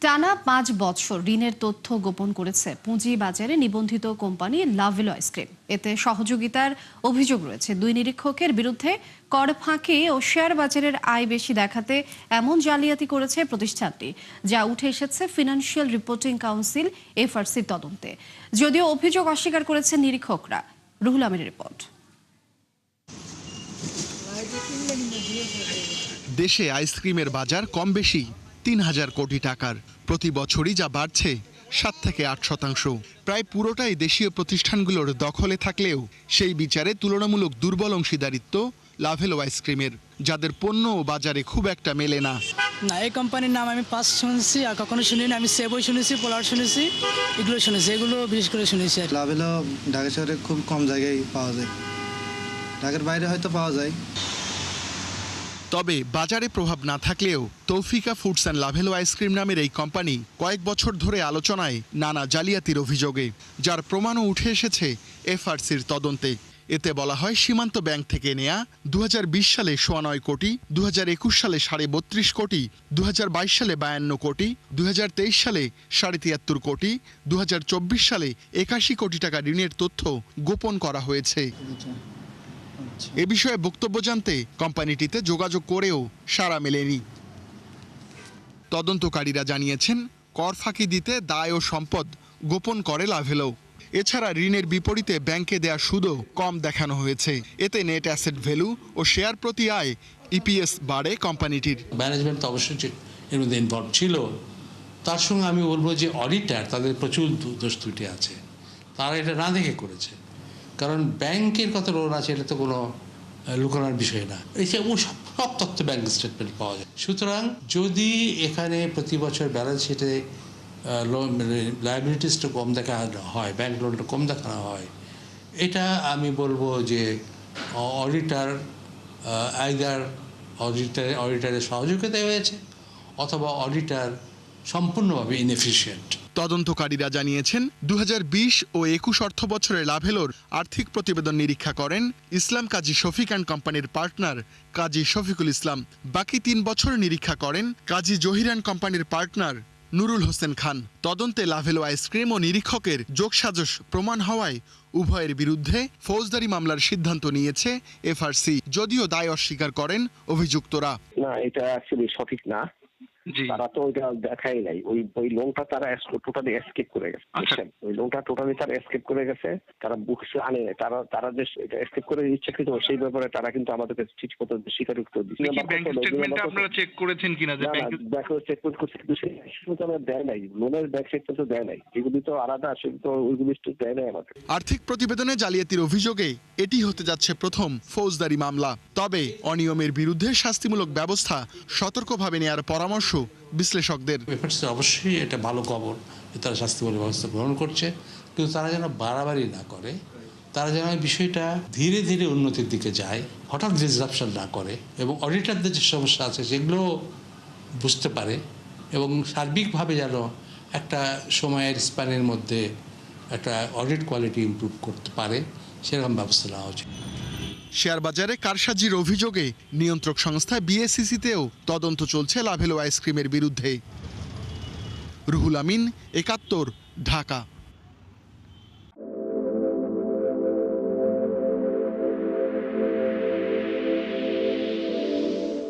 টানা ৫ বছর ঋণের তথ্য গোপন করেছে পুঁজিবাজারে নিবন্ধিত কোম্পানি লাভেলো আইসক্রিম। এতে সহযোগিতার অভিযোগ রয়েছে। দুই নিরীক্ষকের বিরুদ্ধে কর ফাঁকি ও শেয়ার বাজারের আয় বেশি দেখাতে এমন জালিয়াতি করেছে প্রতিষ্ঠানটি, যা উঠে এসেছে ফিনান্সিয়াল রিপোর্টিং কাউন্সিল এফআরসির তদন্তে। যদিও অভিযোগ অস্বীকার করেছেন নিরীক্ষকরা। রুহুল আমিনের রিপোর্ট। দেশে আইসক্রিমের বাজার কম বেশি ৩,০০০ কোটি টাকার। প্রতি বছরই যা বাড়ছে ৭ থেকে ৮%। প্রায় পুরোটাই দেশীয় প্রতিষ্ঠানগুলোর দখলে থাকলেও সেই বিচারে তুলনামূলক দুর্বল অংশীদারিত্ব লাভেলো আইসক্রিমের, যাদের পণ্য বাজারে খুব একটা মেলে না। এই কোম্পানির নাম আমি ফার্স্ট শুনেছি, আর কখনো শুনিনি। আমি সেবই শুনেছি, পোলার শুনেছি, এগুলো শুনেছি, এগুলো বিশেষ করে শুনেছি। লাভেলো ঢাকা শহরে খুব কম জায়গায় পাওয়া যায়, ঢাকার বাইরে হয়তো পাওয়া যায়। তবে বাজারে প্রভাব না থাকলেও Tofika foods and Lovello ice cream নামের এই কোম্পানি কয়েক বছর ধরে আলোচনায় নানা জালিয়াতির অভিযোগে, যার প্রমাণও উঠে এসেছে এফআরসির তদন্তে। এতে বলা হয়, সীমান্ত ব্যাংক থেকে নেয়া ২০২০ সালে ৯.৫ কোটি, ২০২১ সালে ৩২.৫ কোটি, ২০২২ সালে ৫২ কোটি, ২০২৩ সালে ৭৩.৫ কোটি, ২০২৪ সালে ৮১ কোটি টাকা ঋণের তথ্য গোপন করা হয়েছে। এ বিষয়ে বক্তব্য জানতে কোম্পানিটিতে যোগাযোগ করেও সাড়া মেলেনি। তদন্তকারীরা জানিয়েছেন, কর ফাঁকি দিতে দায় ও সম্পদ গোপন করে লাভেলো। এছাড়া ঋণের বিপরীতে ব্যাংকে দেয়া সুদও কম দেখানো হয়েছে। এতে নেট অ্যাসেট ভ্যালু ও শেয়ার প্রতি আয় ইপিএস বাড়ে কোম্পানিটির। ম্যানেজমেন্ট তো অবশ্যই এর মধ্যে ইনভলভ ছিল। তার সঙ্গে আমি বলবো যে অডিটার, তাদের প্রচুর দোষ ত্রুটি আছে, তারা এটা না দেখে করেছে। কারণ ব্যাংকের কত লোন আছে এটা তো কোনো লুকানোর বিষয় না। এই যে সব তথ্য ব্যাংক স্টেটমেন্ট পাওয়া যায়। সুতরাং যদি এখানে প্রতি বছর ব্যালেন্স শিটে লায়াবিলিটিসটা কম দেখা হয়, ব্যাংক লোনটা কম দেখানো হয়, এটা আমি বলবো যে অডিটার আইদার অডিটারের সহযোগিতায় হয়েছে, অথবা অডিটার সম্পূর্ণভাবে ইনএফিশিয়েন্ট। তদন্তকারীরা জানিয়েছেন, ২০২০ ও ২১ অর্থ বছরে লাভেলোর আর্থিক প্রতিবেদন নিরীক্ষা করেন ইসলাম কাজী শফিক অ্যান্ড কোম্পানির পার্টনার কাজী শফিকুল ইসলাম। বাকি ৩ বছর নিরীক্ষা করেন কাজী জহির অ্যান্ড কোম্পানির পার্টনার নুরুল হোসেন খান। তদন্তে লাভেলো আইসক্রিম ও নিরীক্ষকের যোগসাজশ প্রমাণ হওয়ায় উভয়ের বিরুদ্ধে ফৌজদারি মামলার সিদ্ধান্ত নিয়েছে এফআরসি। যদিও দায় অস্বীকার করেন অভিযুক্তরা। না, এটা অ্যাকচুয়ালি সঠিক না। তারা তো ওইটা দেখাই নাই। ওই লোনটা তারা টোটালি এসকেপ করে গেছে। ওই লোনটা টোটালি তারা এসকেপ করে গেছে। তারা বুকস আনে নাই। তারা যে এসকেপ করে ইচ্ছাকৃত সেই ব্যাপারে তারা কিন্তু আমাদেরকে ঠিকমতো স্বীকারোক্ত দিচ্ছে। ব্যাংক স্টেটমেন্টটা আপনারা চেক করেছেন কিনা? যে ব্যাংক স্টেটমেন্ট করছে, কিন্তু সেই তারা দেয় নাই। লোনের ব্যাংক স্টেটমেন্ট তো দেয় নাই। এগুলি তো আলাদা, সেগুলো তো ওইগুলি দেয় নাই আমাদের। আর্থিক প্রতিবেদনে জালিয়াতির অভিযোগে এটি হতে যাচ্ছে প্রথম ফৌজদারি মামলা। তবে অনিয়মের বিরুদ্ধে শাস্তিমূলক ব্যবস্থা সতর্কভাবে নেওয়ার পরামর্শ বিশ্লেষকদের। অবশ্যই এটা ভালো খবর যে তারা শাস্তিমূলক ব্যবস্থা গ্রহণ করছে, কিন্তু তারা যেন বাড়াবাড়ি না করে, তারা যেন বিষয়টা ধীরে ধীরে উন্নতির দিকে যায়, হঠাৎ ডিসরাপশন না করে, এবং অডিটারদের যে সমস্যা আছে সেগুলো বুঝতে পারে, এবং সার্বিকভাবে যেন একটা সময়ের স্প্যানের মধ্যে একটা অডিট কোয়ালিটি ইমপ্রুভ করতে পারে, সেরকম ব্যবস্থা নেওয়া উচিত। শেয়ার বাজারে কারসাজির অভিযোগে নিয়ন্ত্রক সংস্থা বিএসইসিতেও তদন্ত চলছে লাভেলো আইসক্রিমের বিরুদ্ধে। রুহুল আমিন, ৭১, ঢাকা।